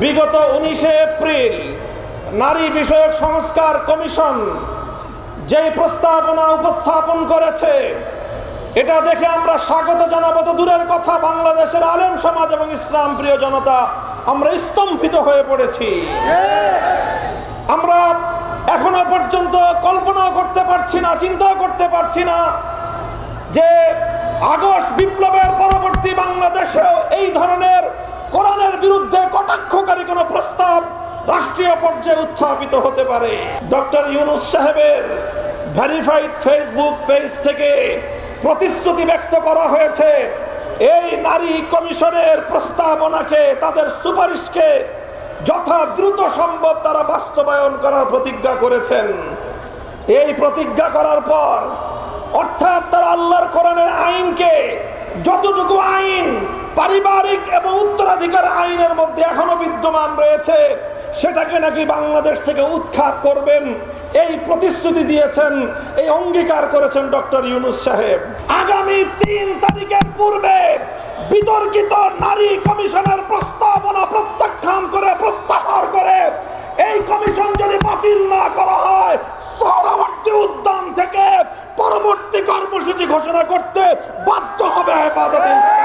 বিগত 19শে এপ্রিল নারী বিষয়ক সংস্কার কমিশন যেই প্রস্তাবনা উপস্থাপন করেছে, এটা দেখে আমরা স্বাগত জানাবো তো দূরের কথা, বাংলাদেশের আলেম সমাজ এবং ইসলাম প্রিয় জনতা আমরা স্তম্ভিত হয়ে পড়েছি। আমরা এখনো পর্যন্ত কল্পনা করতে পারছি না, চিন্তা করতে পারছি না যে আগস্ট বিপ্লবের পরবর্তী বাংলাদেশেও এই ধরনের কোরআনের বিরুদ্ধে কটাক্ষকারী কোনো প্রস্তাব রাষ্ট্রীয় পর্যায়ে উত্থাপিত হতে পারে। ডক্টর ইউনূস সাহেবের ভেরিফাইড ফেসবুক পেজ থেকে প্রতিশ্রুতি ব্যক্ত করা হয়েছে এই নারী কমিশনের প্রস্তাবনাকে, তাদের সুপারিশকে যথা দ্রুত সম্ভব তারা বাস্তবায়ন করার প্রতিজ্ঞা করেছেন। এই প্রতিজ্ঞা করার পর অর্থাৎ তারা আল্লাহর কোরআনের আইনকে, যতটুকু আইন পারিবারিক এবং উত্তরাধিকার আইনের মধ্যে এখনো বিদ্যমান রয়েছে, সেটাকে নাকি বাংলাদেশ থেকে উৎখাত করবেন, এই প্রতিশ্রুতি দিয়েছেন, এই অঙ্গীকার করেছেন ডক্টর ইউনূস সাহেব। আগামী 3 তারিখের পূর্বে বিতর্কিত নারী কমিশনের প্রস্তাবনা প্রত্যাখ্যান করে, প্রত্যাহার করে এই কমিশন যদি বাতিল না করা হয়, সোহরাওয়ার্দী উদ্যান থেকে পরবর্তী কর্মসূচি ঘোষণা করতে বাধ্য হবে হেফাজতে ইসলাম।